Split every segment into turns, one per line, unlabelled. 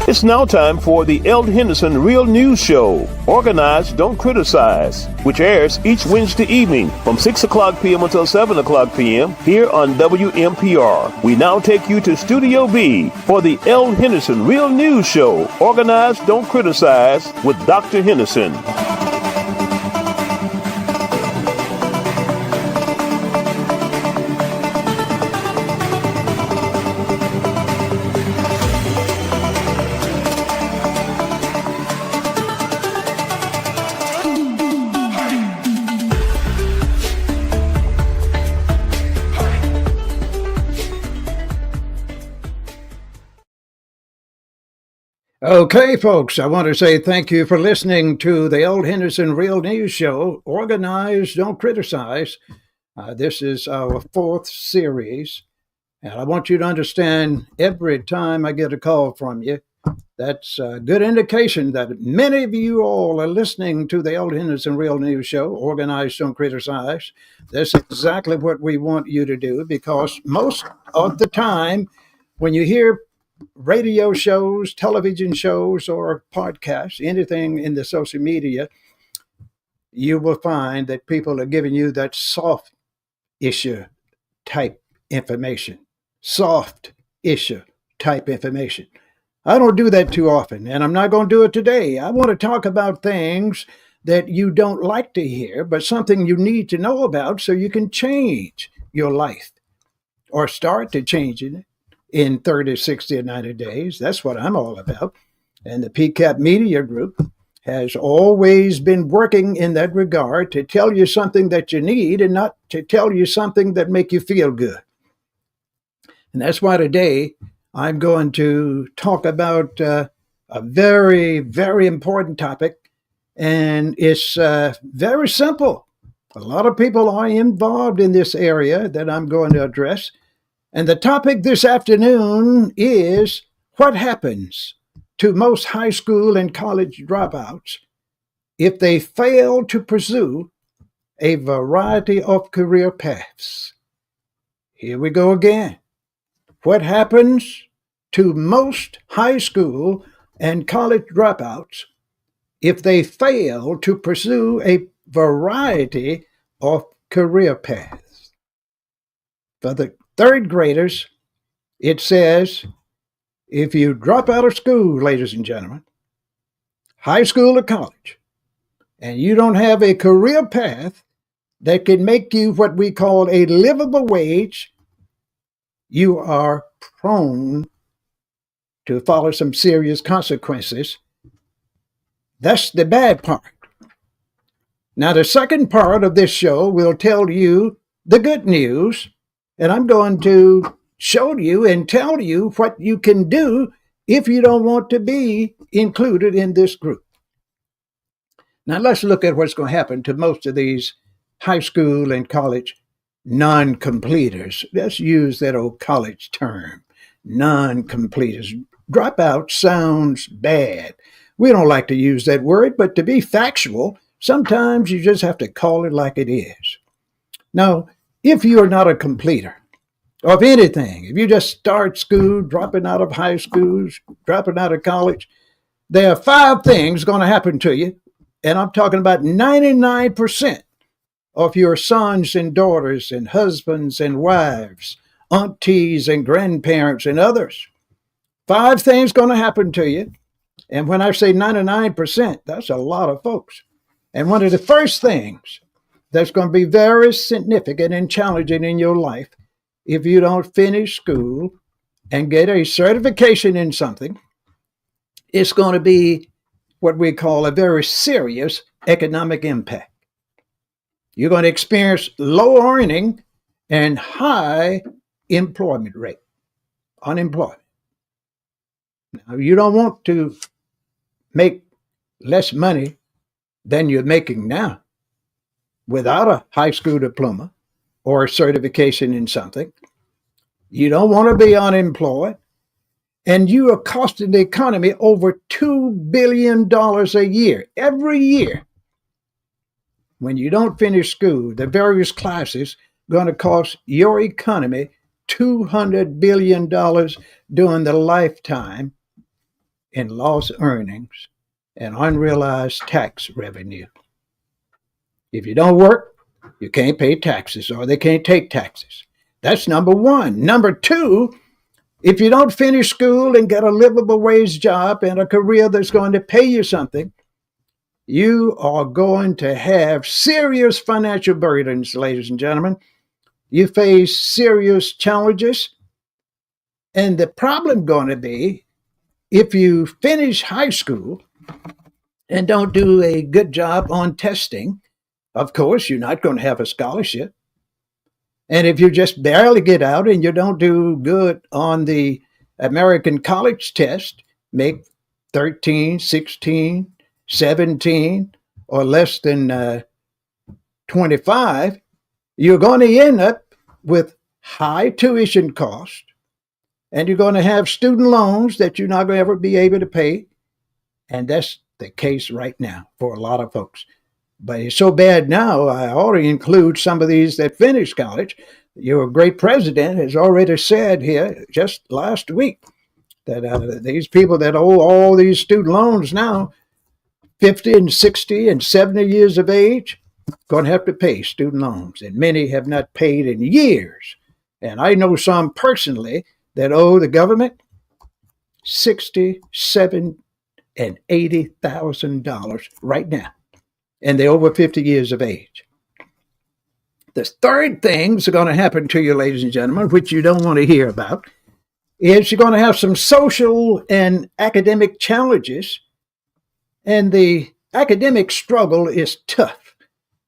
It's now time for the Eld Henderson Real News Show, Organize, Don't Criticize, which airs each Wednesday evening from 6 o'clock p.m. until 7 o'clock p.m. here on WMPR. We now take you to Studio B for the Eld Henderson Real News Show, Organize, Don't Criticize with Dr. Henderson.
Okay, folks, I want to say thank you for listening to the Eld Henderson Real News Show, Organize, Don't Criticize. This is our fourth series, and I want you to understand every time I get a call from you, that's a good indication that many of you all are listening to the Eld Henderson Real News Show, Organize, Don't Criticize. That's exactly what we want you to do, because most of the time when you hear radio shows, television shows, or podcasts, anything in the social media, you will find that people are giving you that soft issue type information. Soft issue type information. I don't do that too often, and I'm not going to do it today. I want to talk about things that you don't like to hear, but something you need to know about so you can change your life or start to change it in 30, 60, or 90 days. That's what I'm all about. And the PCAP Media Group has always been working in that regard to tell you something that you need and not to tell you something that make you feel good. And that's why today I'm going to talk about a very, very important topic. And it's very simple. A lot of people are involved in this area that I'm going to address. And the topic this afternoon is what happens to most high school and college dropouts if they fail to pursue a variety of career paths. Here we go again. What happens to most high school and college dropouts if they fail to pursue a variety of career paths? For the third graders, it says, if you drop out of school, ladies and gentlemen, high school or college, and you don't have a career path that can make you what we call a livable wage, you are prone to follow some serious consequences. That's the bad part. Now, the second part of this show will tell you the good news. And I'm going to show you and tell you what you can do if you don't want to be included in this group. Now, let's look at what's going to happen to most of these high school and college non-completers. Let's use that old college term, non-completers. Dropout sounds bad. We don't like to use that word, but to be factual, sometimes you just have to call it like it is. Now, if you are not a completer of anything, if you just start school, dropping out of high school, dropping out of college, there are 5 things going to happen to you. And I'm talking about 99% of your sons and daughters and husbands and wives, aunties and grandparents and others. 5 things going to happen to you. And when I say 99%, that's a lot of folks. And one of the first things that's going to be very significant and challenging in your life if you don't finish school and get a certification in something. It's going to be what we call a very serious economic impact. You're going to experience low earning and high employment rate, unemployment. Now, you don't want to make less money than you're making now without a high school diploma or a certification in something. You don't want to be unemployed. And you are costing the economy over $2 billion a year, every year. When you don't finish school, the various classes going to cost your economy $200 billion during the lifetime in lost earnings and unrealized tax revenue. If you don't work, you can't pay taxes or they can't take taxes. That's number one. Number two, if you don't finish school and get a livable wage job and a career that's going to pay you something, you are going to have serious financial burdens, ladies and gentlemen. You face serious challenges. And the problem going to be, if you finish high school and don't do a good job on testing, of course, you're not going to have a scholarship. And if you just barely get out and you don't do good on the American college test, make 13, 16, 17, or less than 25, you're going to end up with high tuition costs, and you're going to have student loans that you're not going to ever be able to pay. And that's the case right now for a lot of folks. But it's so bad now, I already include some of these that finished college. Your great president has already said here just last week that these people that owe all these student loans now, 50 and 60 and 70 years of age, going to have to pay student loans. And many have not paid in years. And I know some personally that owe the government $67,000 and $80,000 right now. And they're over 50 years of age. The third thing that's going to happen to you, ladies and gentlemen, which you don't want to hear about, is you're going to have some social and academic challenges. And the academic struggle is tough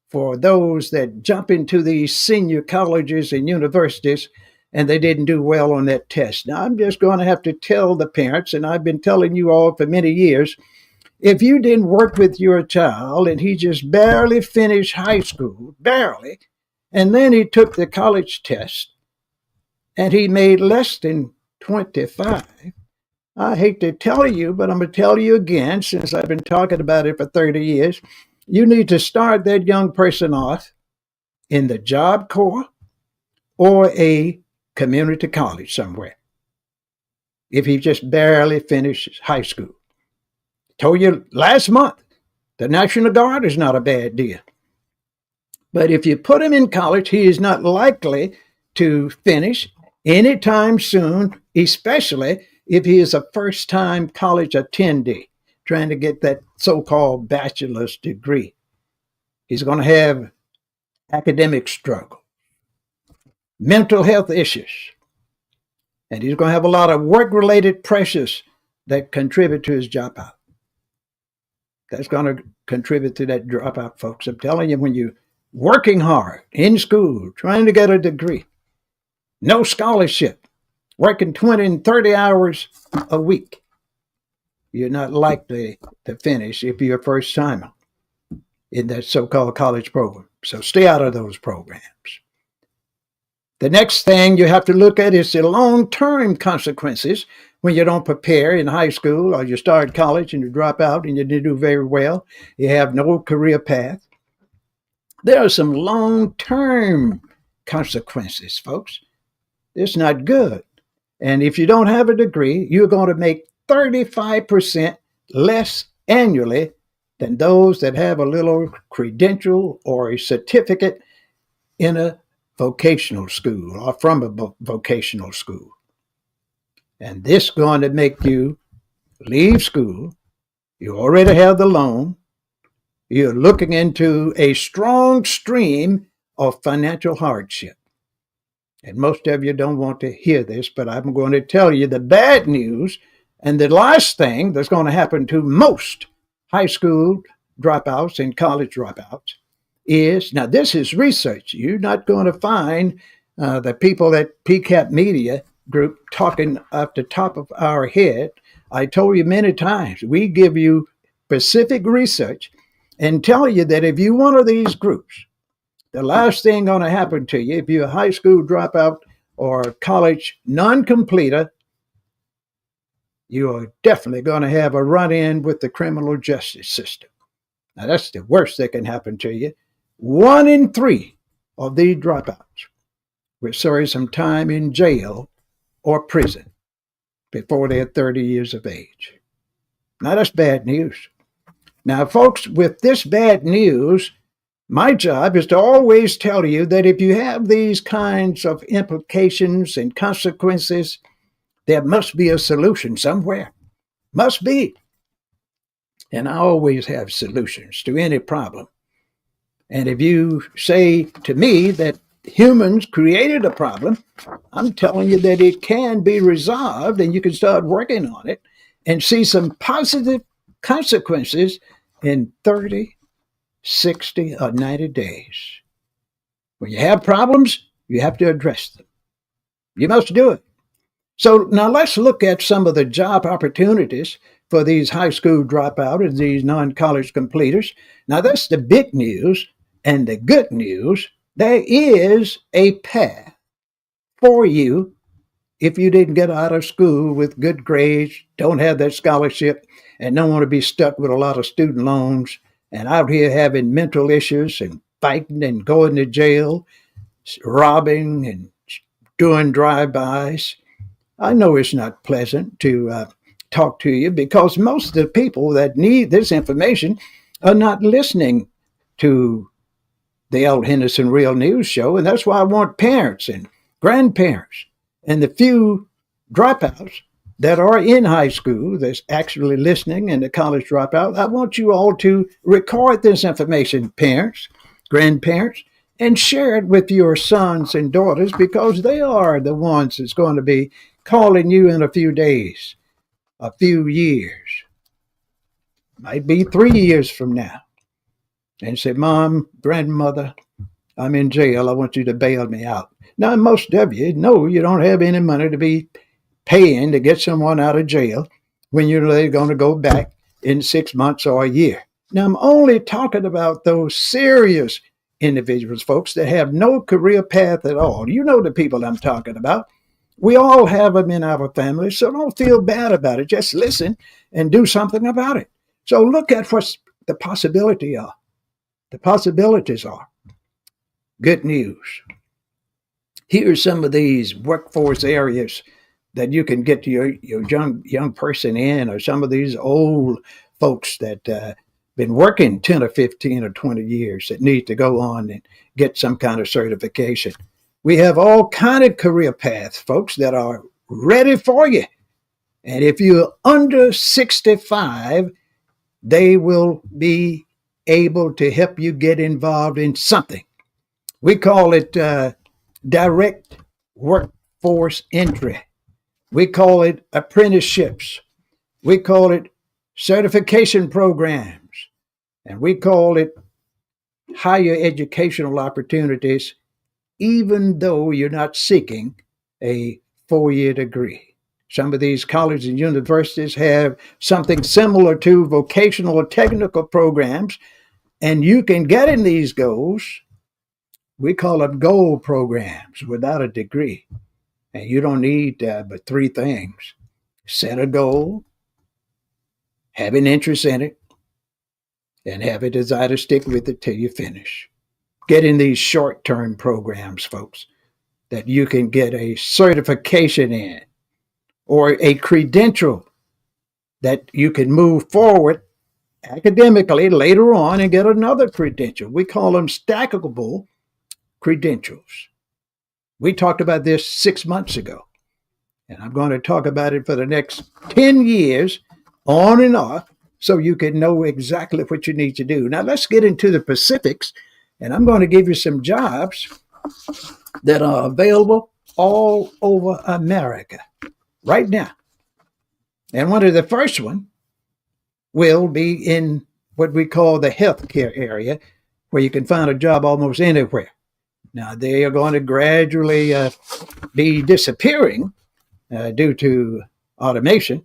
for those that jump into these senior colleges and universities and they didn't do well on that test. Now, I'm just going to have to tell the parents, and I've been telling you all for many years, if you didn't work with your child and he just barely finished high school, barely, and then he took the college test and he made less than 25, I hate to tell you, but I'm going to tell you again, since I've been talking about it for 30 years, you need to start that young person off in the Job Corps or a community college somewhere if he just barely finishes high school. Told you last month, the National Guard is not a bad deal. But if you put him in college, he is not likely to finish anytime soon, especially if he is a first-time college attendee trying to get that so-called bachelor's degree. He's going to have academic struggle, mental health issues, and he's going to have a lot of work-related pressures that contribute to his dropout. That's going to contribute to that dropout, folks. I'm telling you, when you're working hard in school, trying to get a degree, no scholarship, working 20 and 30 hours a week, you're not likely to finish if you're a first timer in that so-called college program. So stay out of those programs. The next thing you have to look at is the long-term consequences when you don't prepare in high school or you start college and you drop out and you didn't do very well. You have no career path. There are some long-term consequences, folks. It's not good. And if you don't have a degree, you're going to make 35% less annually than those that have a little credential or a certificate in a vocational school or from a vocational school. And this is going to make you leave school. You already have the loan. You're looking into a strong stream of financial hardship. And most of you don't want to hear this, but I'm going to tell you the bad news. And the last thing that's going to happen to most high school dropouts and college dropouts is, now this is research. You're not going to find the people at PCAP Media Group talking off the top of our head. I told you many times, we give you specific research and tell you that if you're one of these groups, the last thing going to happen to you, if you're a high school dropout or college non-completer, you are definitely going to have a run-in with the criminal justice system. Now, that's the worst that can happen to you. 1 in 3 of these dropouts will serve some time in jail or prison before they're 30 years of age. Now, that's bad news. Now, folks, with this bad news, my job is to always tell you that if you have these kinds of implications and consequences, there must be a solution somewhere. Must be. And I always have solutions to any problem. And if you say to me that humans created a problem, I'm telling you that it can be resolved and you can start working on it and see some positive consequences in 30, 60, or 90 days. When you have problems, you have to address them. You must do it. So now let's look at some of the job opportunities for these high school dropouts, these non-college completers. Now that's the big news and the good news. There is a path for you if you didn't get out of school with good grades, don't have that scholarship, and don't want to be stuck with a lot of student loans and out here having mental issues and fighting and going to jail, robbing and doing drive-bys. I know it's not pleasant to talk to you because most of the people that need this information are not listening to the Eld Henderson Real News Show, and that's why I want parents and grandparents and the few dropouts that are in high school that's actually listening and the college dropout. I want you all to record this information, parents, grandparents, and share it with your sons and daughters because they are the ones that's going to be calling you in a few days, a few years, might be 3 years from now, and say, Mom, grandmother, I'm in jail. I want you to bail me out. Now, most of you know you don't have any money to be paying to get someone out of jail when you know they're going to go back in 6 months or a year. Now, I'm only talking about those serious individuals, folks, that have no career path at all. You know the people I'm talking about. We all have them in our family, so don't feel bad about it. Just listen and do something about it. So look at what the possibility are. The possibilities are. Good news. Here's some of these workforce areas that you can get your young person in, or some of these old folks that been working 10 or 15 or 20 years that need to go on and get some kind of certification. We have all kind of career paths, folks, that are ready for you. And if you're under 65, they will be able to help you get involved in something. We call it direct workforce entry. We call it apprenticeships. We call it certification programs. And we call it higher educational opportunities, even though you're not seeking a 4-year degree. Some of these colleges and universities have something similar to vocational or technical programs, and you can get in these goals. We call them gold programs without a degree. And you don't need but 3 things. Set a goal, have an interest in it, and have a desire to stick with it till you finish. Get in these short-term programs, folks, that you can get a certification in or a credential that you can move forward academically later on and get another credential. We call them stackable credentials. We talked about this 6 months ago, and I'm going to talk about it for the next 10 years on and off so you can know exactly what you need to do. Now, let's get into the specifics, and I'm going to give you some jobs that are available all over America right now. And one of the first one will be in what we call the healthcare area, where you can find a job almost anywhere. Now, they are going to gradually be disappearing due to automation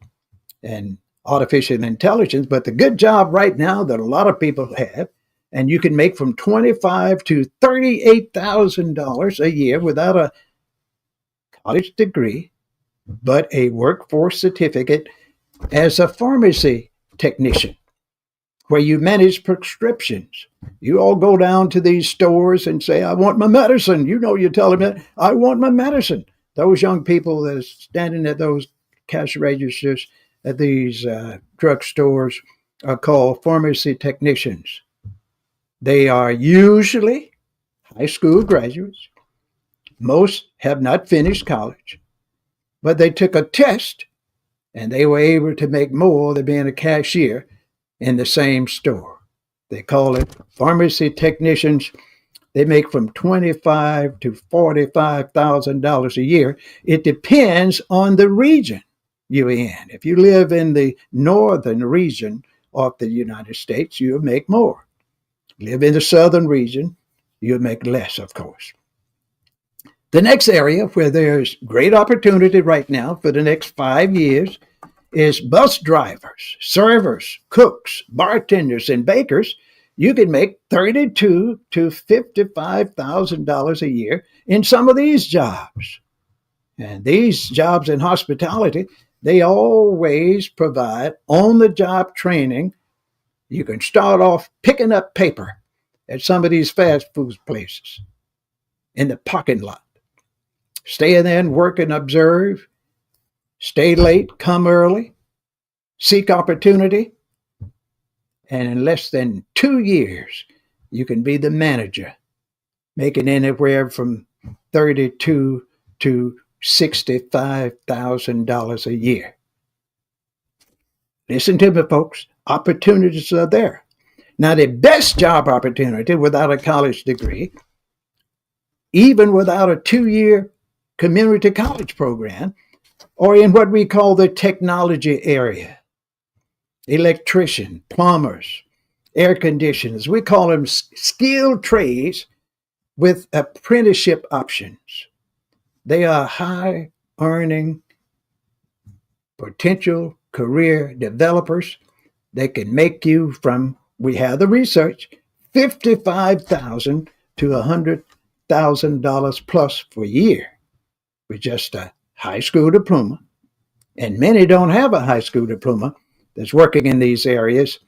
and artificial intelligence. But the good job right now that a lot of people have, and you can make from $25,000 to $38,000 a year without a college degree, but a workforce certificate as a pharmacy technician, where you manage prescriptions. You all go down to these stores and say, I want my medicine. You know, you're telling me, I want my medicine. Those young people that are standing at those cash registers at these drugstores are called pharmacy technicians. They are usually high school graduates. Most have not finished college, but they took a test and they were able to make more than being a cashier in the same store. They call it pharmacy technicians. They make from $25,000 to $45,000 a year. It depends on the region you're in. If you live in the northern region of the United States, you'll make more. Live in the southern region, you'll make less, of course. The next area where there's great opportunity right now for the next 5 years is bus drivers, servers, cooks, bartenders, and bakers. You can make $32,000 to $55,000 a year in some of these jobs. And these jobs in hospitality, they always provide on-the-job training. You can start off picking up paper at some of these fast food places in the parking lot. Stay in there and work and observe. Stay late, come early, seek opportunity. And in less than 2 years, you can be the manager, making anywhere from $32,000 to $65,000 a year. Listen to me, folks. Opportunities are there. Now, the best job opportunity without a college degree, even without a 2-year community college program, or in what we call the technology area. Electrician, plumbers, air conditioners. We call them skilled trades with apprenticeship options. They are high earning potential career developers. They can make you from, we have the research, $55,000 to $100,000 plus per year with just a high school diploma. And many don't have a high school diploma that's working in these areas,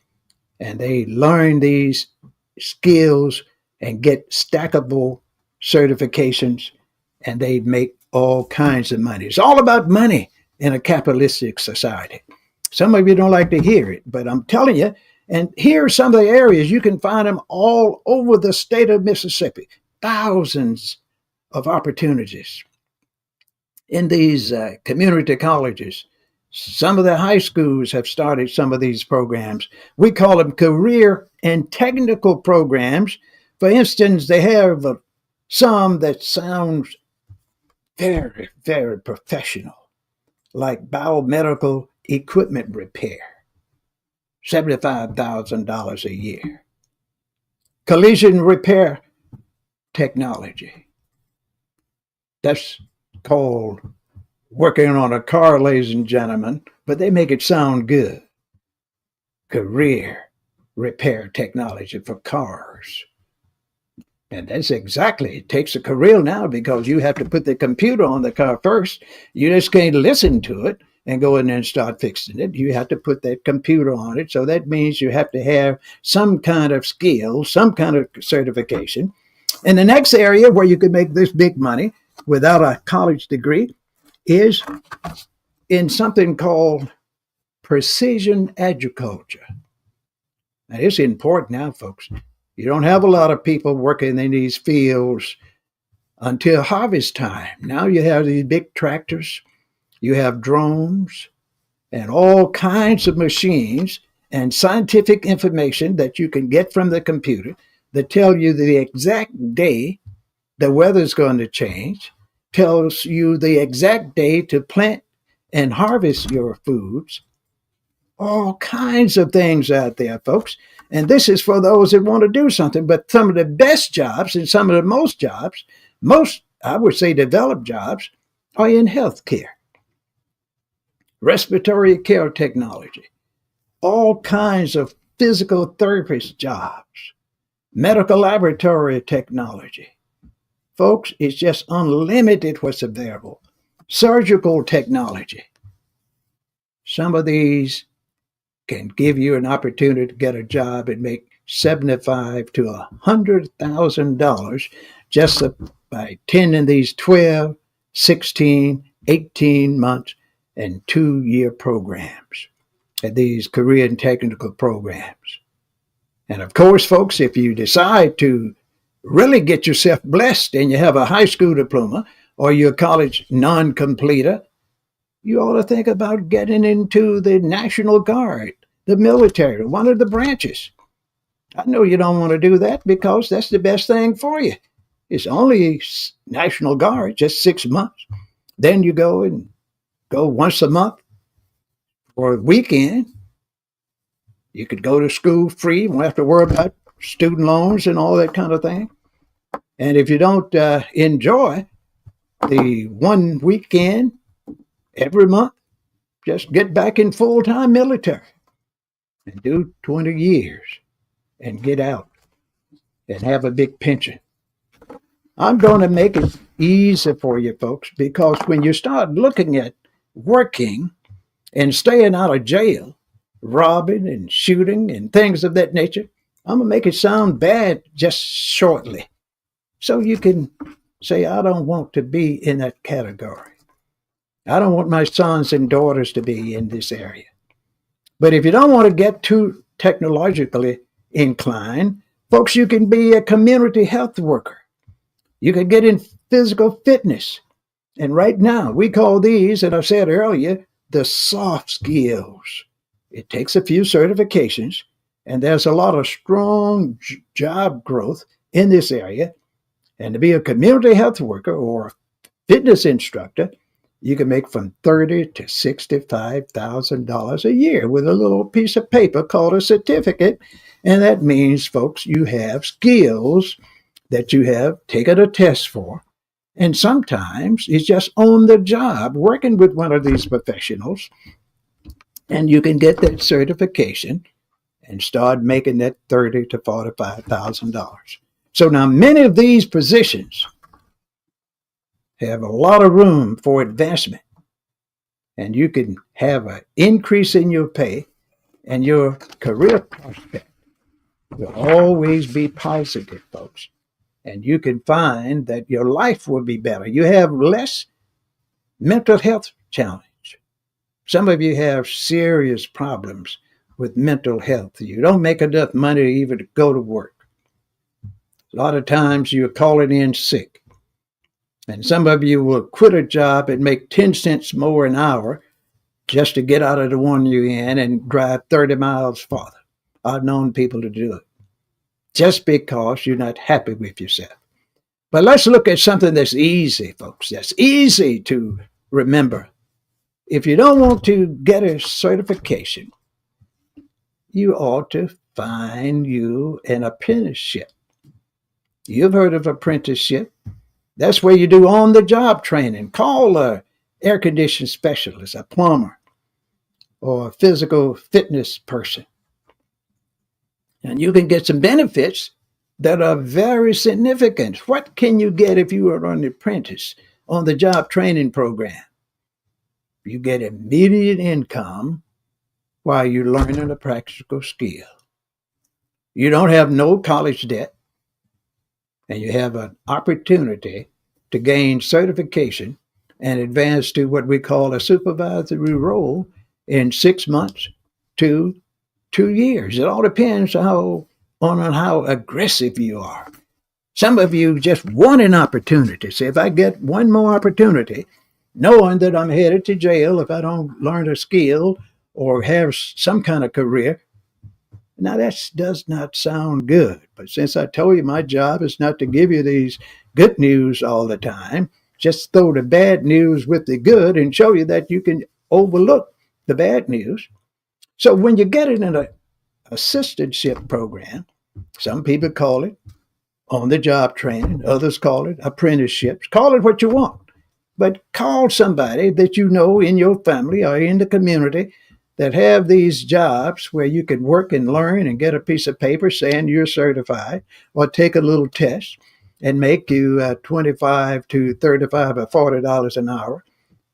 and they learn these skills and get stackable certifications, and they make all kinds of money. It's all about money in a capitalistic society. Some of you don't like to hear it, but I'm telling you, and here are some of the areas. You can find them all over the state of Mississippi. Thousands of opportunities in these community colleges. Some of the high schools have started some of these programs. We call them career and technical programs. For instance, they have some that sounds very, very professional, like biomedical equipment repair, $75,000 a year. Collision repair technology. That's called working on a car, ladies and gentlemen, but they make it sound good. Career repair technology for cars. And that's exactly, it takes a career now because you have to put the computer on the car first. You just can't listen to it and go in there and start fixing it. You have to put that computer on it. So that means you have to have some kind of skill, some kind of certification. And the next area where you could make this big money without a college degree is in something called precision agriculture. Now, it's important now, folks. You don't have a lot of people working in these fields until harvest time. Now you have these big tractors, you have drones, and all kinds of machines and scientific information that you can get from the computer that tell you the exact day the weather's going to change, tells you the exact day to plant and harvest your foods. All kinds of things out there, folks. And this is for those that want to do something. But some of the best jobs and some of the most jobs, most, I would say, developed jobs, are in healthcare, respiratory care technology, all kinds of physical therapist jobs, medical laboratory technology. Folks, it's just unlimited what's available. Surgical technology. Some of these can give you an opportunity to get a job and make $75,000 to $100,000 just by attending these 12, 16, 18 months and 2-year programs. at these career and technical programs. And of course, folks, if you decide to really get yourself blessed and you have a high school diploma or you're a college non-completer, you ought to think about getting into the National Guard, the military, one of the branches. I know you don't want to do that because that's the best thing for you. It's only National Guard, just 6 months. Then you go once a month for a weekend. You could go to school free. You won't have to worry about student loans and all that kind of thing. And if you don't enjoy the one weekend every month, just get back in full-time military and do 20 years and get out and have a big pension. I'm going to make it easy for you folks, because when you start looking at working and staying out of jail, robbing and shooting and things of that nature, I'm going to make it sound bad just shortly. So you can say, I don't want to be in that category. I don't want my sons and daughters to be in this area. But if you don't want to get too technologically inclined, folks, you can be a community health worker. You can get in physical fitness. And right now, we call these, and I said earlier, the soft skills. It takes a few certifications, and there's a lot of strong job growth in this area. And to be a community health worker or a fitness instructor, you can make from $30,000 to $65,000 a year with a little piece of paper called a certificate. And that means, folks, you have skills that you have taken a test for. And sometimes it's just on the job working with one of these professionals. And you can get that certification and start making that $30,000 to $45,000. So now many of these positions have a lot of room for advancement. And you can have an increase in your pay, and your career prospect will always be positive, folks. And you can find that your life will be better. You have less mental health challenge. Some of you have serious problems with mental health. You don't make enough money even to go to work. A lot of times you're calling in sick. And some of you will quit a job and make 10 cents more an hour just to get out of the one you're in and drive 30 miles farther. I've known people to do it just because you're not happy with yourself. But let's look at something that's easy, folks. That's easy to remember. If you don't want to get a certification, you ought to find you an apprenticeship. You've heard of apprenticeship. That's where you do on-the-job training. Call an air conditioning specialist, a plumber, or a physical fitness person. And you can get some benefits that are very significant. What can you get if you are an apprentice on the job training program? You get immediate income while you're learning a practical skill. You don't have no college debt, and you have an opportunity to gain certification and advance to what we call a supervisory role in 6 months to 2 years. It all depends on how aggressive you are. Some of you just want an opportunity. Say, if I get one more opportunity, knowing that I'm headed to jail if I don't learn a skill or have some kind of career. Now, that does not sound good. But since I told you my job is not to give you these good news all the time, just throw the bad news with the good and show you that you can overlook the bad news. So when you get in an assistantship program, some people call it on-the-job training, others call it apprenticeships. Call it what you want, but call somebody that you know in your family or in the community that have these jobs where you can work and learn and get a piece of paper saying you're certified, or take a little test and make you $25 to $35 or $40 an hour.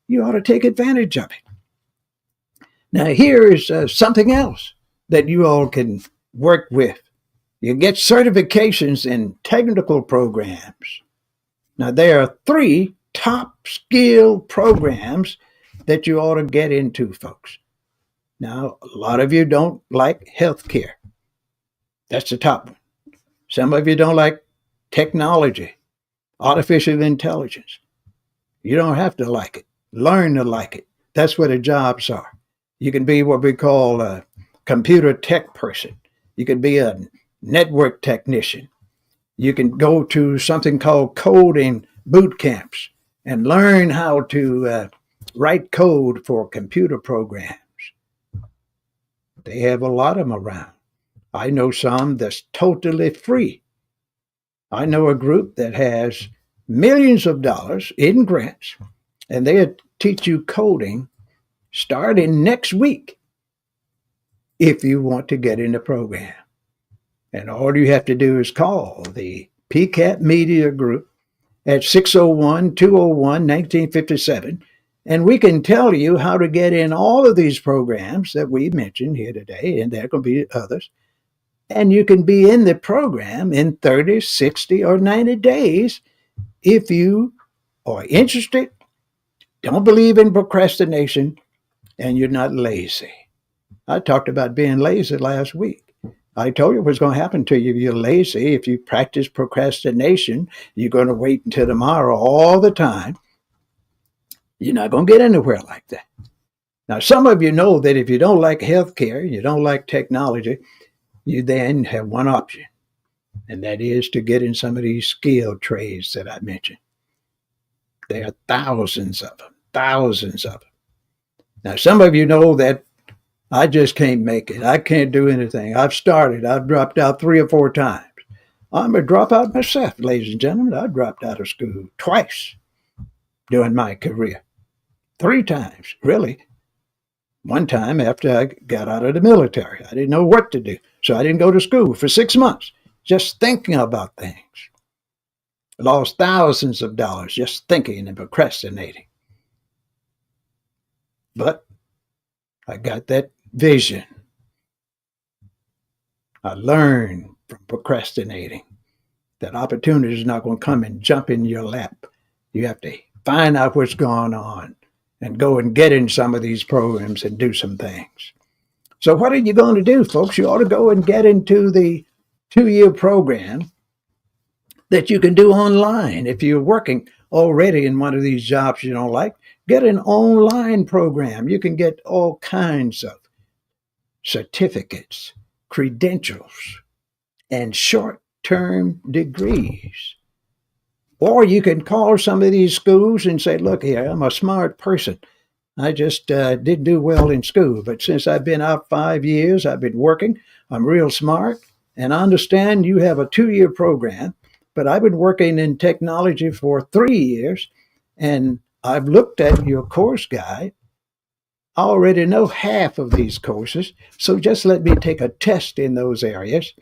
You ought to take advantage of it. Now, here is something else that you all can work with. You get certifications in technical programs. Now, there are 3 top skill programs that you ought to get into, folks. Now, a lot of you don't like healthcare. That's the top one. Some of you don't like technology, artificial intelligence. You don't have to like it. Learn to like it. That's where the jobs are. You can be what we call a computer tech person. You can be a network technician. You can go to something called coding boot camps and learn how to write code for computer programs. They have a lot of them around. I know some that's totally free. I know a group that has millions of dollars in grants, and they'll teach you coding starting next week if you want to get in the program. And all you have to do is call the PCAP Media Group at 601-201-1957, and we can tell you how to get in all of these programs that we mentioned here today, and there can be others. And you can be in the program in 30, 60, or 90 days if you are interested, don't believe in procrastination, and you're not lazy. I talked about being lazy last week. I told you what's going to happen to you if you're lazy. If you practice procrastination, you're going to wait until tomorrow all the time. You're not going to get anywhere like that. Now, some of you know that if you don't like healthcare, you don't like technology, you then have one option, and that is to get in some of these skilled trades that I mentioned. There are thousands of them, thousands of them. Now, some of you know that I just can't make it. I can't do anything. I've dropped out 3 or 4 times. I'm a dropout myself, ladies and gentlemen. I dropped out of school twice during my career. 3 times, really. One time after I got out of the military. I didn't know what to do, so I didn't go to school for 6 months, just thinking about things. Lost thousands of dollars just thinking and procrastinating. But I got that vision. I learned from procrastinating that opportunity is not going to come and jump in your lap. You have to find out what's going on and go and get in some of these programs and do some things. So what are you going to do, folks? You ought to go and get into the 2-year program that you can do online. If you're working already in one of these jobs you don't like, get an online program. You can get all kinds of certificates, credentials, and short-term degrees. Or you can call some of these schools and say, look here, I'm a smart person. I just didn't do well in school, but since I've been out 5 years, I've been working. I'm real smart, and I understand you have a 2-year program, but I've been working in technology for 3 years, and I've looked at your course guide. I already know half of these courses, so just let me take a test in those areas,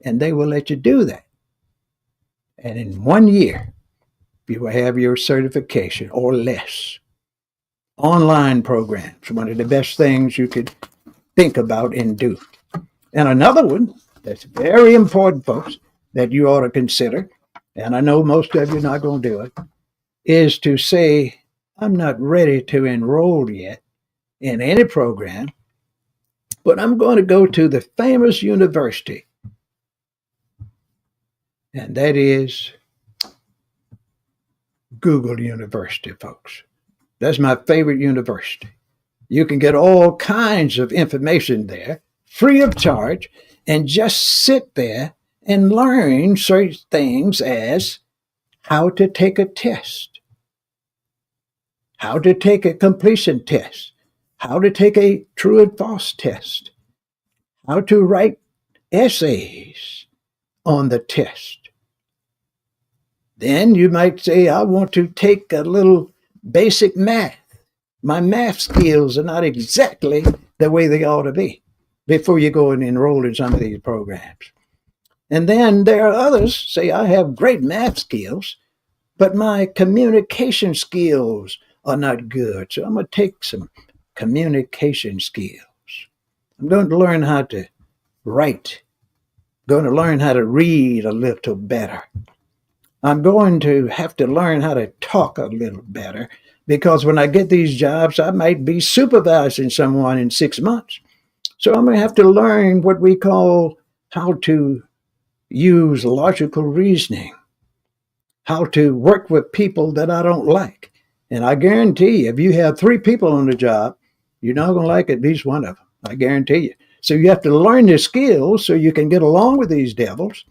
and they will let you do that. And in 1 year, you will have your certification or less. Online programs, one of the best things you could think about and do. And another one that's very important, folks, that you ought to consider, and I know most of you are not going to do it, is to say, I'm not ready to enroll yet in any program, but I'm going to go to the famous university, and that is Google University, folks. That's my favorite university. You can get all kinds of information there, free of charge, and just sit there and learn certain things as how to take a test, how to take a completion test, how to take a true and false test, how to write essays on the test. Then you might say, I want to take a little basic math. My math skills are not exactly the way they ought to be before you go and enroll in some of these programs. And then there are others say, I have great math skills, but my communication skills are not good. So I'm going to take some communication skills. I'm going to learn how to write. I'm going to learn how to read a little better. I'm going to have to learn how to talk a little better because when I get these jobs, I might be supervising someone in 6 months. So I'm going to have to learn what we call how to use logical reasoning, how to work with people that I don't like. And I guarantee you, if you have 3 people on the job, you're not going to like at least one of them. I guarantee you. So you have to learn the skills so you can get along with these devils.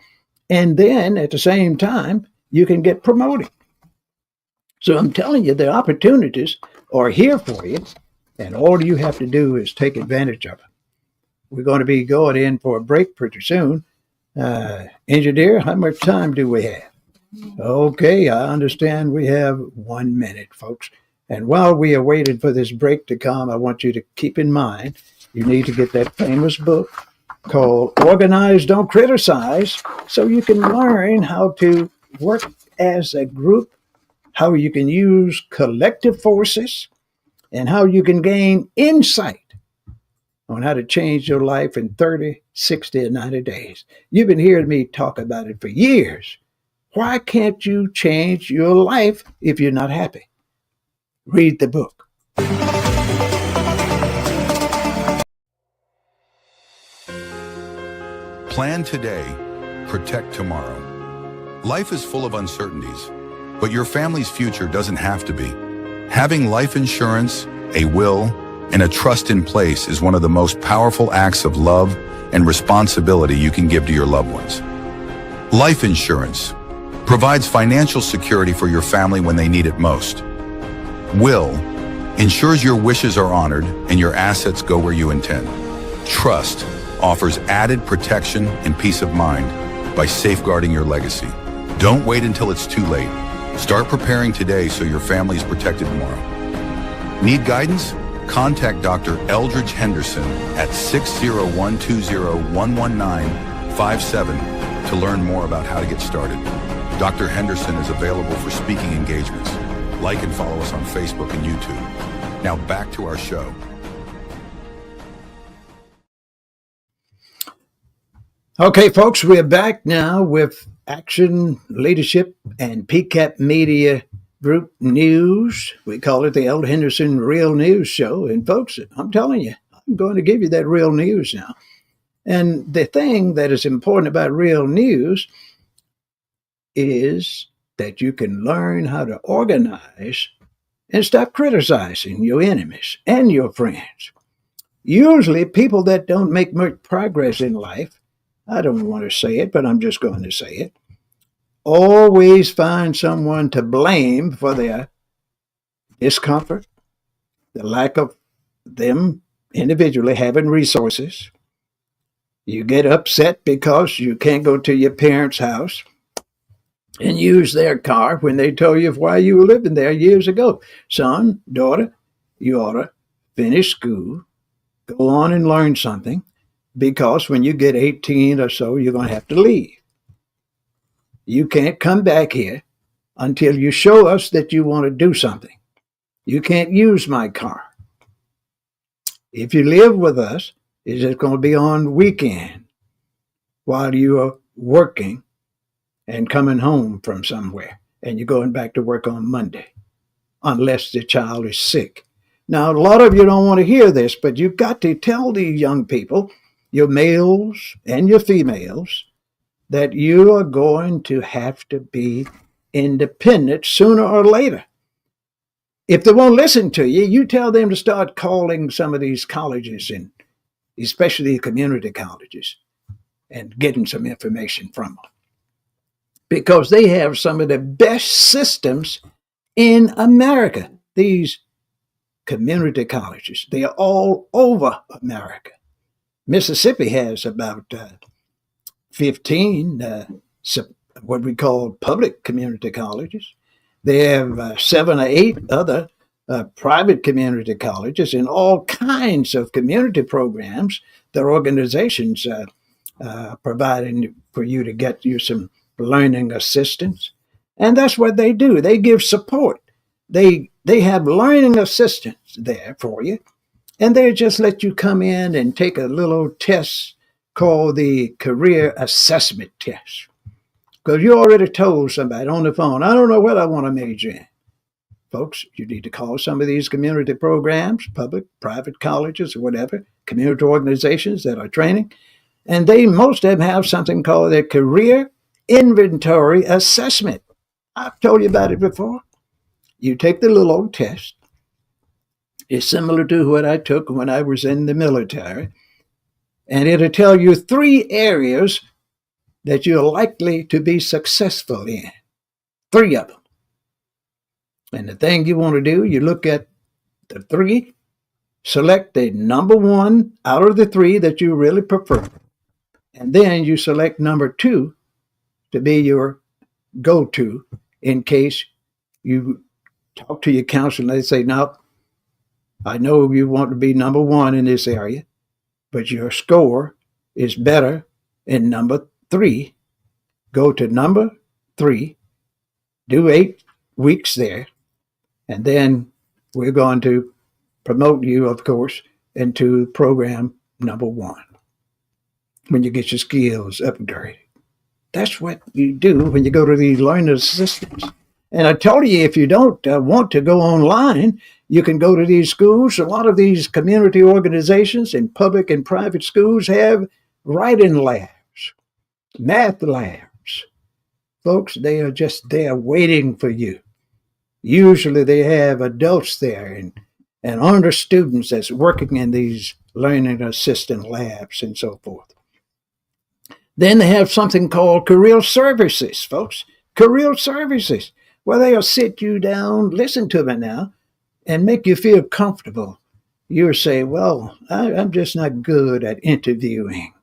And then at the same time, you can get promoted. So I'm telling you, the opportunities are here for you. And all you have to do is take advantage of it. We're going to be going in for a break pretty soon. Engineer, how much time do we have? Okay, I understand we have 1 minute, folks. And while we are waiting for this break to come, I want you to keep in mind you need to get that famous book called Organize, Don't Criticize, so you can learn how to work as a group, how you can use collective forces, and how you can gain insight on how to change your life in 30, 60, and 90 days. You've been hearing me talk about it for years. Why can't you change your life if you're not happy? Read the book.
Plan today, protect tomorrow. Life is full of uncertainties, but your family's future doesn't have to be. Having life insurance, a will, and a trust in place is one of the most powerful acts of love and responsibility you can give to your loved ones. Life insurance provides financial security for your family when they need it most. Will ensures your wishes are honored and your assets go where you intend. Trust offers added protection and peace of mind by safeguarding your legacy. Don't wait until it's too late. Start preparing today so your family is protected tomorrow. Need guidance? Contact Dr. Eldridge Henderson at 601-201-11957 to learn more about how to get started. Dr. Henderson is available for speaking engagements. Like and follow us on Facebook and YouTube. Now back to our show.
Okay, folks, we're back now with Action Leadership and PCAP Media Group News. We call it the Eld Henderson Real News Show. And folks, I'm telling you, I'm going to give you that real news now. And the thing that is important about real news is that you can learn how to organize and stop criticizing your enemies and your friends. Usually people that don't make much progress in life, I don't want to say it, but I'm just going to say it, always find someone to blame for their discomfort, the lack of them individually having resources. You get upset because you can't go to your parents' house and use their car when they told you why you were living there years ago. Son, daughter, you ought to finish school, go on and learn something, because when you get 18 or so, you're going to have to leave. You can't come back here until you show us that you want to do something. You can't use my car. If you live with us, it's just going to be on weekend while you are working and coming home from somewhere, and you're going back to work on Monday, unless the child is sick. Now, a lot of you don't want to hear this, but you've got to tell these young people, your males and your females, that you are going to have to be independent sooner or later. If they won't listen to you, you tell them to start calling some of these colleges, and especially community colleges, and getting some information from them. Because they have some of the best systems in America. These community colleges, they are all over America. Mississippi has about 15 what we call public community colleges. They have 7 or 8 other private community colleges, and all kinds of community programs that organizations providing for you to get you some learning assistance. And that's what they do. They give support. They have learning assistance there for you. And they just let you come in and take a little test called the career assessment test. Because you already told somebody on the phone, I don't know what I want to major in. folks, you need to call some of these community programs, public, private colleges, or whatever, community organizations that are training. And most of them have something called their career inventory assessment. I've told you about it before. You take the little old test. It's similar to what I took when I was in the military. And it'll tell you 3 areas that you're likely to be successful in. 3 of them. And the thing you want to do, you look at the 3, select the number 1 out of the 3 that you really prefer. And then you select number 2 to be your go-to in case you talk to your counselor and they say, no, I know you want to be number 1 in this area, but your score is better in number 3. Go to number 3, do 8 weeks there, and then we're going to promote you, of course, into program number 1 when you get your skills upgraded. That's what you do when you go to these learning assistants. And I told you, if you don't want to go online, you can go to these schools. A lot of these community organizations in public and private schools have writing labs, math labs. Folks, they are just there waiting for you. Usually they have adults there and older students that's working in these learning assistant labs and so forth. Then they have something called career services, folks. Career services, where they'll sit you down, listen to me now, and make you feel comfortable. You'll say, well, I'm just not good at interviewing.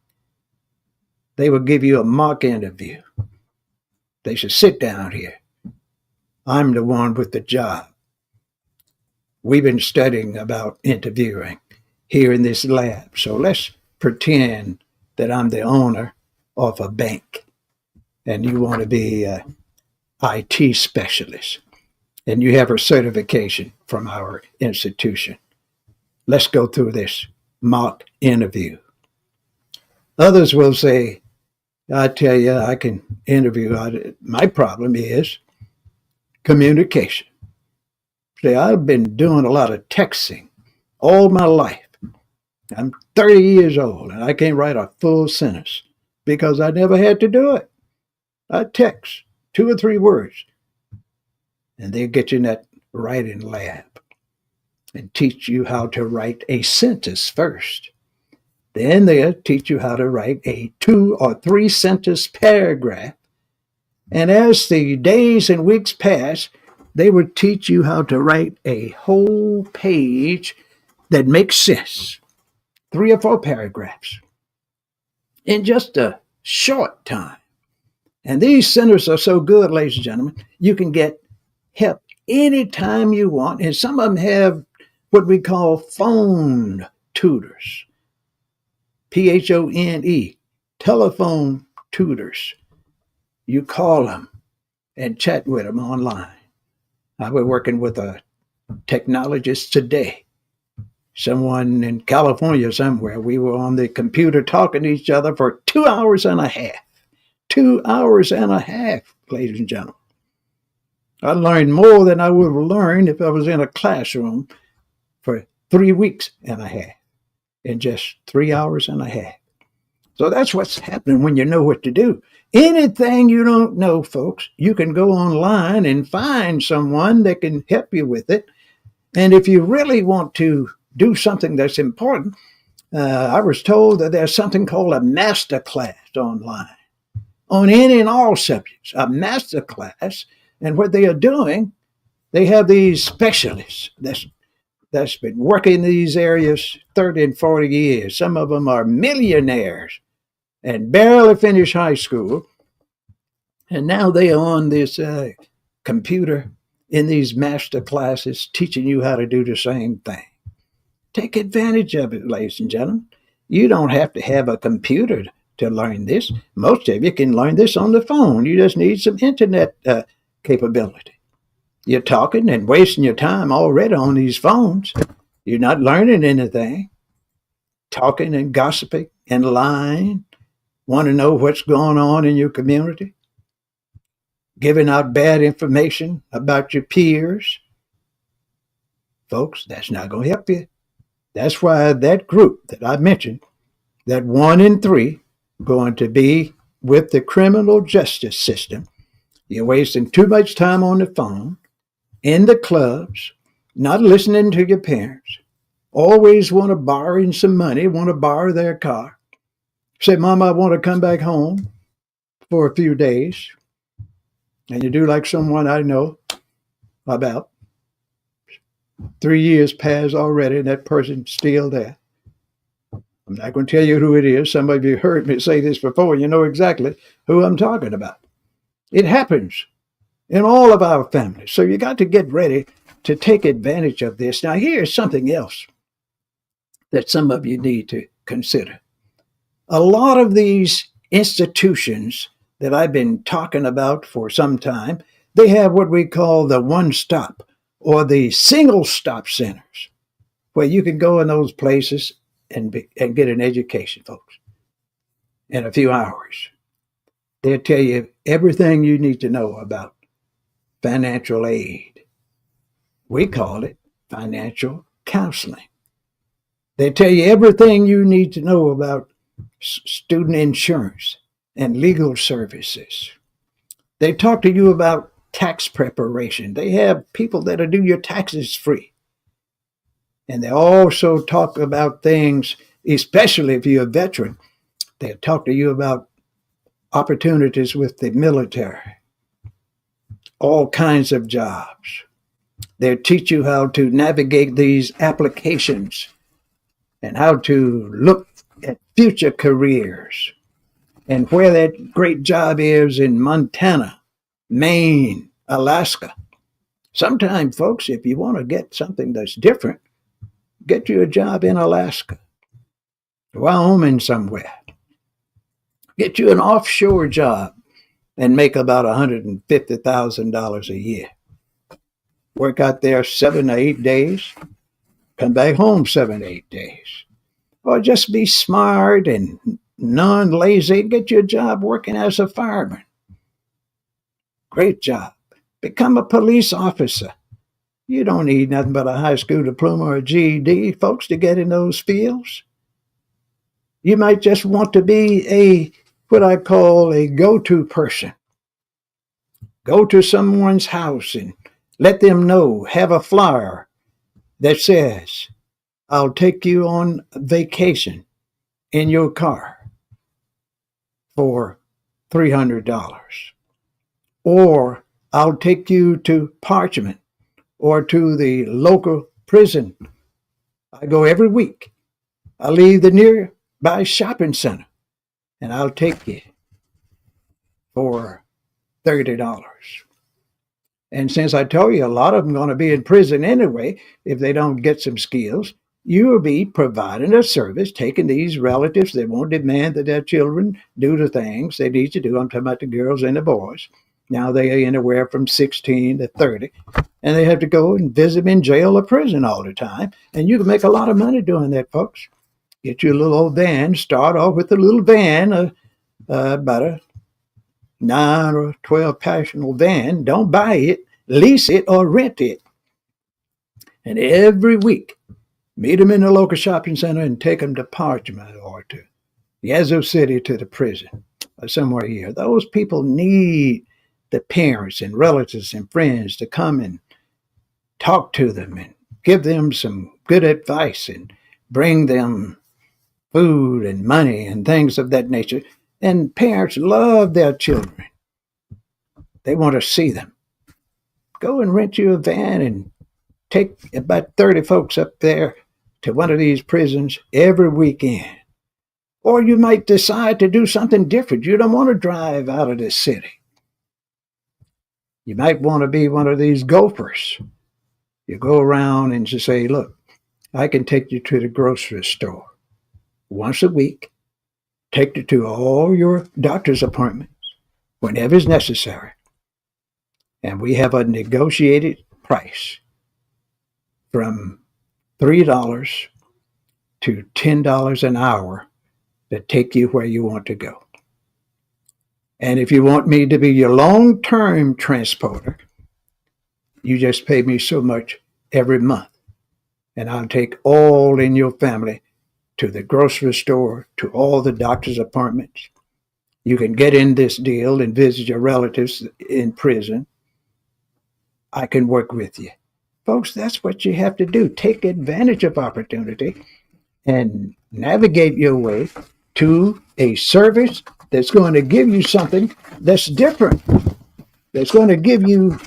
They will give you a mock interview. They should sit down here. I'm the one with the job. We've been studying about interviewing here in this lab. So let's pretend that I'm the owner of a bank and you want to be an IT specialist and you have a certification from our institution. Let's go through this mock interview. Others will say, I tell you, I can interview. My problem is communication. See, I've been doing a lot of texting all my life. I'm 30 years old and I can't write a full sentence because I never had to do it. I text 2 or 3 words and they'll get you in that writing lab and teach you how to write a sentence first. Then they'll teach you how to write a 2 or 3 sentence paragraph. And as the days and weeks pass, they would teach you how to write a whole page that makes sense. 3 or 4 paragraphs in just a short time. And these centers are so good, ladies and gentlemen, you can get help anytime you want. And some of them have what we call phone tutors. PHONE, telephone tutors. You call them and chat with them online. I was working with a technologist today, someone in California somewhere. We were on the computer talking to each other for 2 hours and a half. 2 hours and a half, ladies and gentlemen. I learned more than I would have learned if I was in a classroom for 3 weeks and a half in just 3 hours and a half. So that's what's happening when you know what to do. Anything you don't know, folks, you can go online and find someone that can help you with it. And if you really want to do something that's important, I was told that there's something called a master class online on any and all subjects, a master class. And what they are doing, they have these specialists that's been working in these areas 30 and 40 years. Some of them are millionaires and barely finished high school. And now they are on this computer in these master classes teaching you how to do the same thing. Take advantage of it, ladies and gentlemen. You don't have to have a computer to learn this. Most of you can learn this on the phone. You just need some internet capability. You're talking and wasting your time already on these phones. You're not learning anything. Talking and gossiping and lying. Want to know what's going on in your community? Giving out bad information about your peers. Folks, that's not going to help you. That's why that group that I mentioned, that 1 in 3 going to be with the criminal justice system. You're wasting too much time on the phone, in the clubs, not listening to your parents. Always want to borrow some money, want to borrow their car. Say, Mom, I want to come back home for a few days. And you do like someone I know about. 3 years passed already, and that person's still there. I'm not going to tell you who it is. Some of you heard me say this before. You know exactly who I'm talking about. It happens in all of our families. So you got to get ready to take advantage of this. Now, here's something else that some of you need to consider. A lot of these institutions that I've been talking about for some time, they have what we call the one-stop or the single-stop centers, where you can go in those places and get an education, folks, in a few hours. They'll tell you everything you need to know about financial aid. We call it financial counseling. They tell you everything you need to know about student insurance and legal services. They talk to you about tax preparation. They have people that'll do your taxes free. And they also talk about things, especially if you're a veteran, they'll talk to you about opportunities with the military, all kinds of jobs. They'll teach you how to navigate these applications and how to look at future careers and where that great job is in Montana, Maine, Alaska. Sometimes, folks, if you want to get something that's different, get you a job in Alaska, Wyoming somewhere. Get you an offshore job and make about $150,000 a year. Work out there 7 to 8 days, come back home 7 to 8 days. Or just be smart and non-lazy, get you a job working as a fireman. Great job. Become a police officer. You don't need nothing but a high school diploma or a GED, folks, to get in those fields. You might just want to be what I call a go-to person. Go to someone's house and let them know, have a flyer that says, I'll take you on vacation in your car for $300. Or I'll take you to Parchment or to the local prison. I go every week. I leave the nearby shopping center and I'll take you for $30. And since I told you a lot of them are going to be in prison anyway, if they don't get some skills, you will be providing a service, taking these relatives that won't demand that their children do the things they need to do. I'm talking about the girls and the boys. Now they are anywhere from 16 to 30, and they have to go and visit them in jail or prison all the time. And you can make a lot of money doing that, folks. Get you a little old van, start off with a little van, about a 9 or 12 passenger van. Don't buy it, lease it, or rent it. And every week, meet them in the local shopping center and take them to Parchment or to Yazoo City to the prison or somewhere here. Those people need the parents and relatives and friends to come and talk to them and give them some good advice and bring them food and money and things of that nature. And parents love their children. They want to see them. Go and rent you a van and take about 30 folks up there to one of these prisons every weekend. Or you might decide to do something different. You don't want to drive out of this city. You might want to be one of these gophers. You go around and just say, look, I can take you to the grocery store once a week, take you to all your doctor's appointments whenever it's necessary. And we have a negotiated price from $3 to $10 an hour to take you where you want to go. And if you want me to be your long-term transporter, you just pay me so much every month. and I'll take all in your family to the grocery store, to all the doctor's appointments. You can get in this deal and visit your relatives in prison. I can work with you. Folks, that's what you have to do. Take advantage of opportunity and navigate your way to a service that's going to give you something that's different, that's going to give you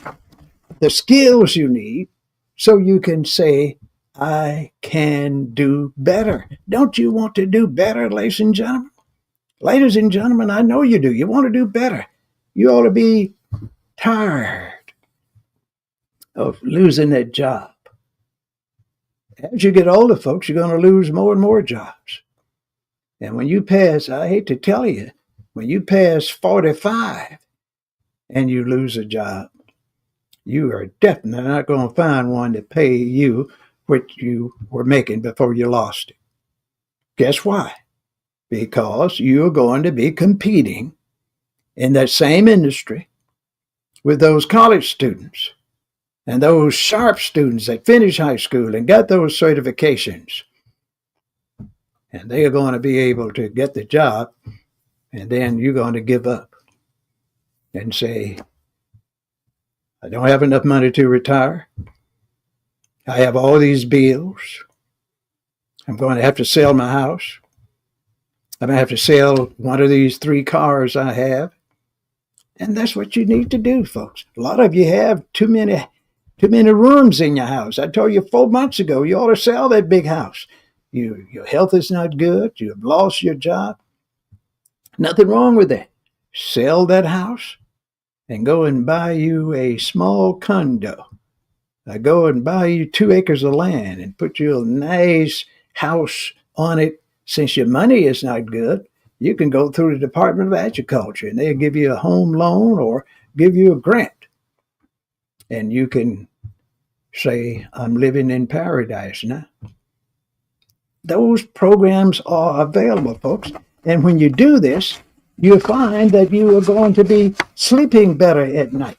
the skills you need so you can say, I can do better. Don't you want to do better, ladies and gentlemen? Ladies and gentlemen, I know you do. You want to do better. You ought to be tired of losing that job. As you get older, folks, you're going to lose more and more jobs. And when you pass, I hate to tell you, when you pass 45 and you lose a job, you are definitely not going to find one to pay you what you were making before you lost it. Guess why? Because you're going to be competing in that same industry with those college students and those sharp students that finish high school and got those certifications. And they are going to be able to get the job, and then you're going to give up and say, I don't have enough money to retire. I have all these bills. I'm going to have to sell my house. I'm going to have to sell one of these 3 cars I have. And that's what you need to do, folks. A lot of you have too many rooms in your house. I told you 4 months ago, you ought to sell that big house. Your health is not good. You have lost your job. Nothing wrong with that. Sell that house and go and buy you a small condo. Go and buy you 2 acres of land and put you a nice house on it. Since your money is not good, you can go through the Department of Agriculture and they'll give you a home loan or give you a grant. And you can say, I'm living in paradise now. Those programs are available, folks. And when you do this, you'll find that you are going to be sleeping better at night.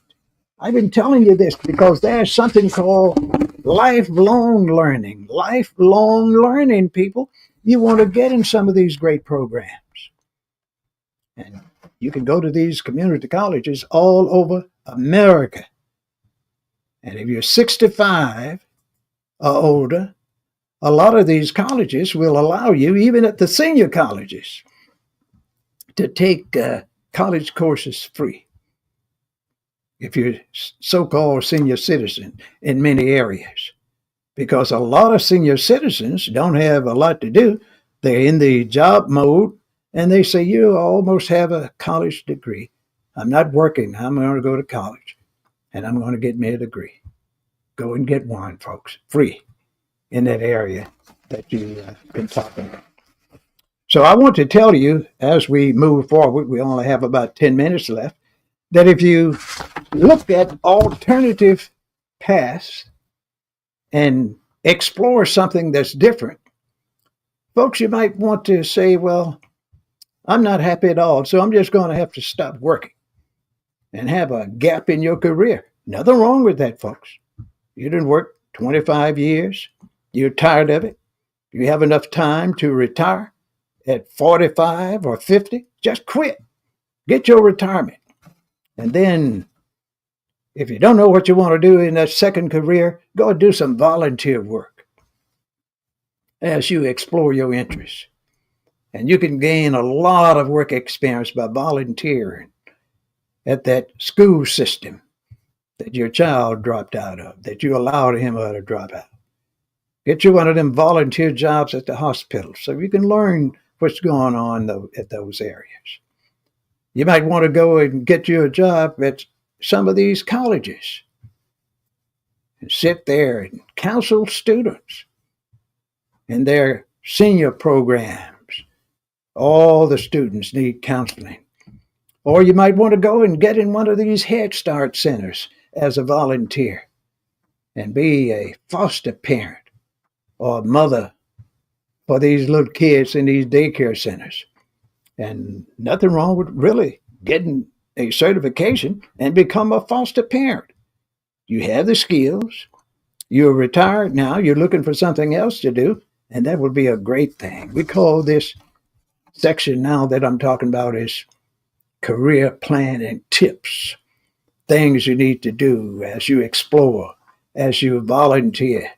I've been telling you this because there's something called lifelong learning. Lifelong learning, people. You want to get in some of these great programs. And you can go to these community colleges all over America. And if you're 65 or older, a lot of these colleges will allow you, even at the senior colleges, to take college courses free. If you're so-called senior citizen in many areas. Because a lot of senior citizens don't have a lot to do. They're in the job mode, and they say, you almost have a college degree. I'm not working. I'm going to go to college, and I'm going to get me a degree. Go and get one, folks, free in that area that you've been talking about. So I want to tell you, as we move forward, we only have about 10 minutes left, that if you look at alternative paths and explore something that's different, folks, you might want to say, well, I'm not happy at all, so I'm just going to have to stop working and have a gap in your career. Nothing wrong with that, folks. You didn't work 25 years. You're tired of it. You have enough time to retire at 45 or 50. Just quit. Get your retirement. And then if you don't know what you want to do in that second career, go and do some volunteer work as you explore your interests. And you can gain a lot of work experience by volunteering at that school system that your child dropped out of, that you allowed him or her to drop out. Get you one of them volunteer jobs at the hospital so you can learn what's going on at those areas. You might want to go and get you a job at some of these colleges and sit there and counsel students in their senior programs. All the students need counseling. Or you might want to go and get in one of these Head Start centers as a volunteer and be a foster parent or a mother for these little kids in these daycare centers. And nothing wrong with really getting a certification and become a foster parent. You have the skills, You're retired now, you're looking for something else to do, and that would be a great thing. We call this section now that I'm talking about is career planning tips, things you need to do as you explore, as you volunteer,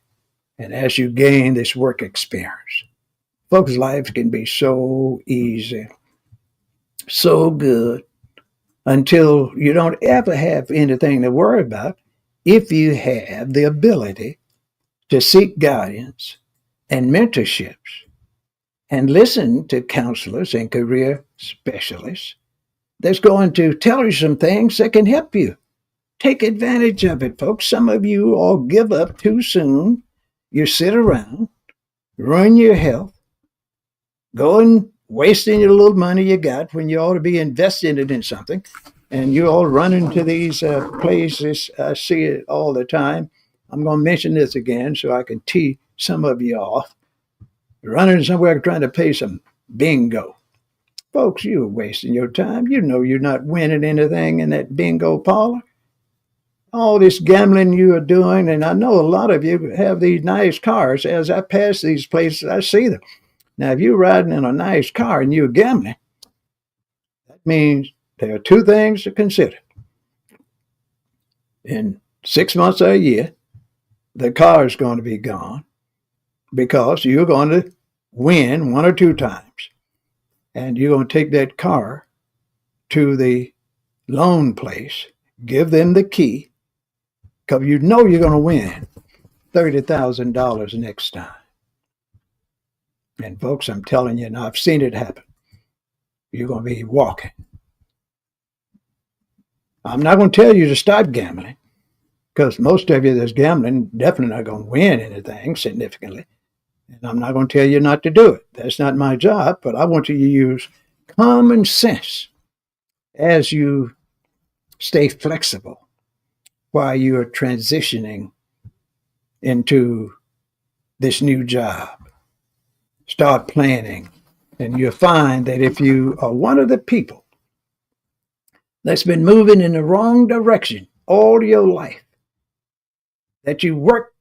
and as you gain this work experience. Folks' lives can be so easy, so good, until you don't ever have anything to worry about if you have the ability to seek guidance and mentorships and listen to counselors and career specialists that's going to tell you some things that can help you. Take advantage of it, folks. Some of you all give up too soon. You sit around, ruin your health, go and wasting your little money you got when you ought to be investing it in something. And you all run into these places. I see it all the time. I'm going to mention this again so I can tee some of you off. Running somewhere trying to pay some bingo. Folks, you're wasting your time. You know you're not winning anything in that bingo parlor. All this gambling you are doing, and I know a lot of you have these nice cars. As I pass these places, I see them. Now, if you're riding in a nice car and you're gambling, that means there are two things to consider. In 6 months or a year, the car is going to be gone because you're going to win one or two times. And you're going to take that car to the loan place, give them the key, because you know you're going to win $30,000 next time. And folks, I'm telling you, now I've seen it happen. You're going to be walking. I'm not going to tell you to stop gambling, because most of you that's gambling definitely not going to win anything significantly. And I'm not going to tell you not to do it. That's not my job, but I want you to use common sense as you stay flexible while you're transitioning into this new job. Start planning, and you'll find that if you are one of the people that's been moving in the wrong direction all your life, that you worked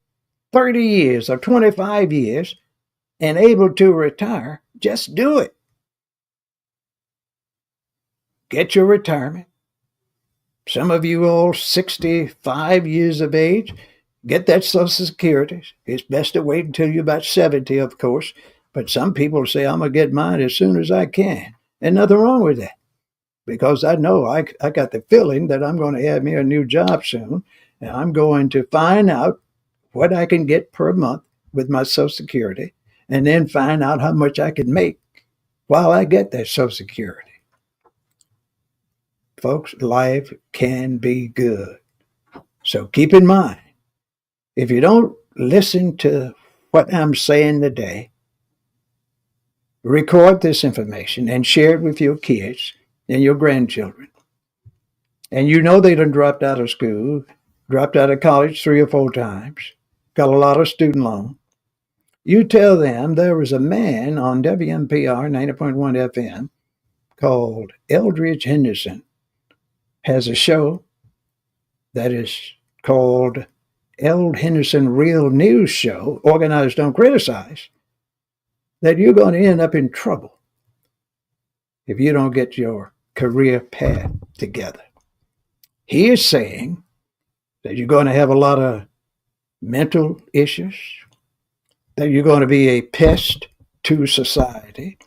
30 years or 25 years and able to retire, just do it. Get your retirement. Some of you all 65 years of age, get that Social Security. It's best to wait until you're about 70, of course. But some people say, I'm going to get mine as soon as I can. And nothing wrong with that. Because I know I got the feeling that I'm going to have me a new job soon. And I'm going to find out what I can get per month with my Social Security, and then find out how much I can make while I get that Social Security. Folks, life can be good. So keep in mind, if you don't listen to what I'm saying today, record this information and share it with your kids and your grandchildren. And you know they done dropped out of school, dropped out of college 3 or 4 times, got a lot of student loan. You tell them there was a man on WMPR 90.1 FM called Eldridge Henderson, has a show that is called Eld Henderson Real News Show, Organized Don't Criticize, that you're going to end up in trouble if you don't get your career path together. He is saying that you're going to have a lot of mental issues, that you're going to be a pest to society,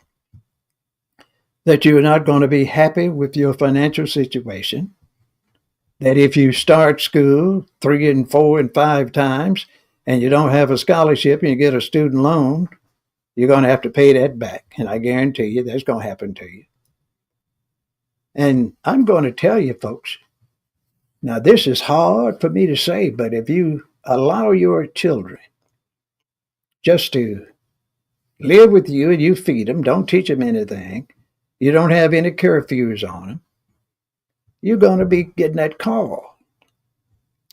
that you're not going to be happy with your financial situation, that if you start school 3 and 4 and 5 times and you don't have a scholarship and you get a student loan, you're going to have to pay that back. And I guarantee you that's going to happen to you. And I'm going to tell you, folks, now this is hard for me to say, but if you allow your children just to live with you and you feed them, don't teach them anything, you don't have any curfews on them, you're going to be getting that call.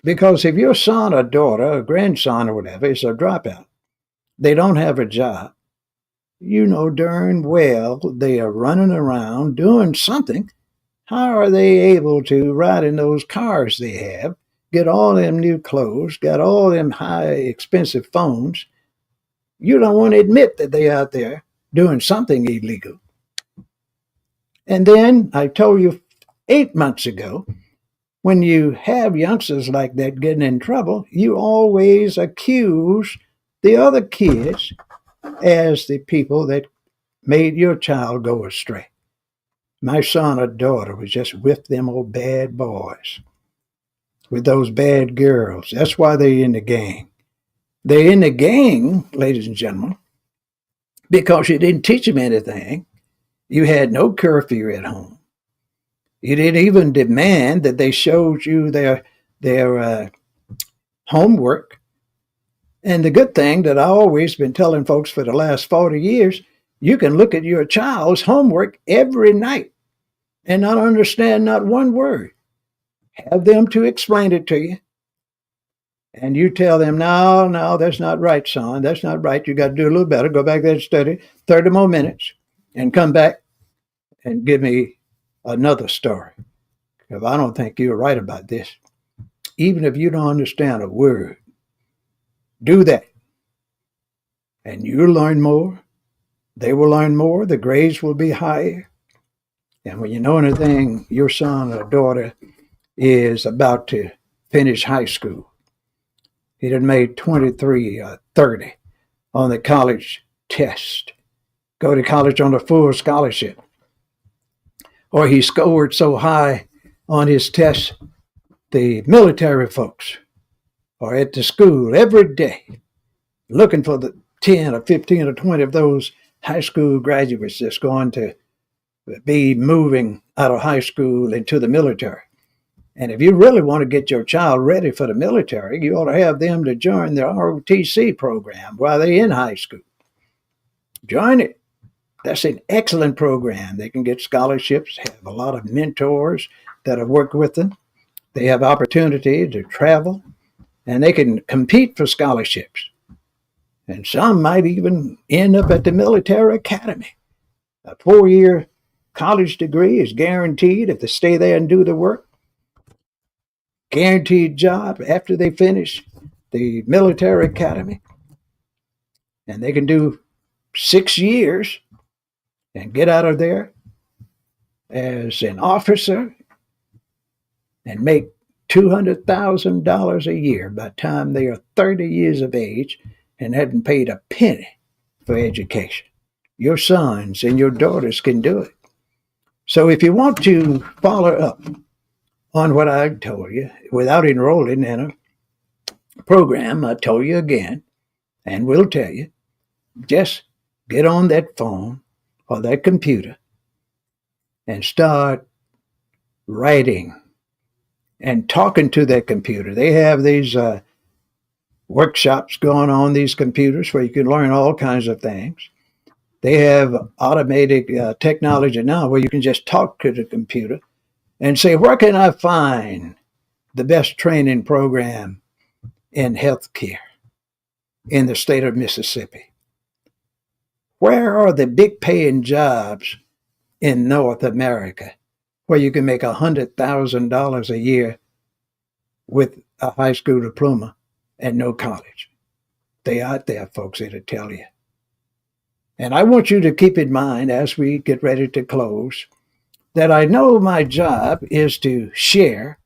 Because if your son or daughter or grandson or whatever is a dropout, they don't have a job, you know darn well they are running around doing something. How are they able to ride in those cars they have, get all them new clothes, got all them high expensive phones, you don't want to admit that they out there doing something illegal. And then I told you 8 months ago, when you have youngsters like that getting in trouble, you always accuse the other kids as the people that made your child go astray. My son or daughter was just with them old bad boys, with those bad girls. That's why they're in the gang. They're in the gang, ladies and gentlemen, because you didn't teach them anything. You had no curfew at home. You didn't even demand that they showed you their homework. And the good thing that I've always been telling folks for the last 40 years, you can look at your child's homework every night and not understand not one word. Have them to explain it to you. And you tell them, no, that's not right, son. That's not right. You got to do a little better. Go back there and study 30 more minutes and come back and give me another story. Because I don't think you're right about this. Even if you don't understand a word, do that. And you'll learn more. They will learn more. The grades will be higher. And when you know anything, your son or daughter is about to finish high school. He done made 23 or 30 on the college test. Go to college on a full scholarship. Or he scored so high on his test, the military folks are at the school every day looking for the 10 or 15 or 20 of those high school graduates that's going to be moving out of high school into the military. And if you really want to get your child ready for the military, you ought to have them to join the ROTC program while they're in high school. Join it. That's an excellent program. They can get scholarships, have a lot of mentors that have worked with them. They have opportunity to travel, and they can compete for scholarships. And some might even end up at the military academy. A 4-year college degree is guaranteed if they stay there and do the work. Guaranteed job after they finish the military academy. And they can do 6 years and get out of there as an officer and make $200,000 a year by the time they are 30 years of age and haven't paid a penny for education. Your sons and your daughters can do it. So if you want to follow up on what I told you without enrolling in a program, I told you again, and will tell you, just get on that phone or that computer and start writing and talking to that computer. They have these workshops going on these computers where you can learn all kinds of things. They have automated technology now where you can just talk to the computer and say, where can I find the best training program in healthcare in the state of Mississippi? Where are the big paying jobs in North America where you can make $100,000 a year with a high school diploma and no college? They out there, folks, it'll tell you. And I want you to keep in mind as we get ready to close that I know my job is to share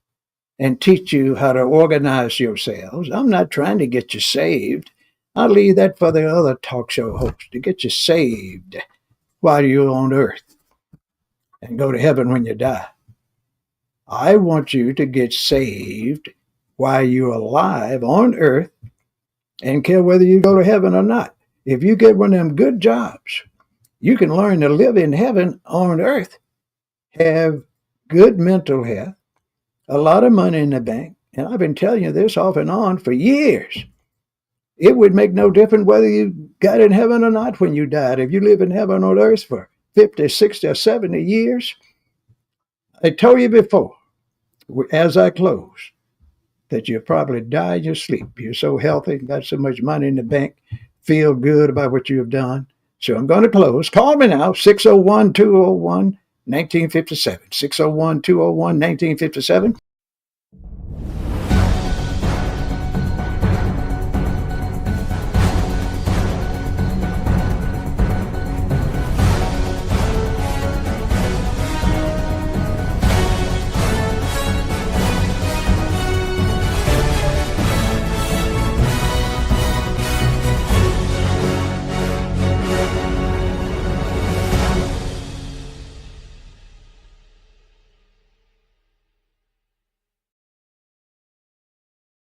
and teach you how to organize yourselves. I'm not trying to get you saved. I'll leave that for the other talk show hosts to get you saved while you're on earth and go to heaven when you die. I want you to get saved while you're alive on earth and care whether you go to heaven or not. If you get one of them good jobs, you can learn to live in heaven on earth, have good mental health, a lot of money in the bank. And I've been telling you this off and on for years. It would make no difference whether you got in heaven or not when you died. If you live in heaven on earth for 50, 60, or 70 years, I told you before, as I close, that you'll probably die in your sleep. You're so healthy, got so much money in the bank, feel good about what you have done. So I'm going to close. Call me now, 601-201-1957. 601-201-1957.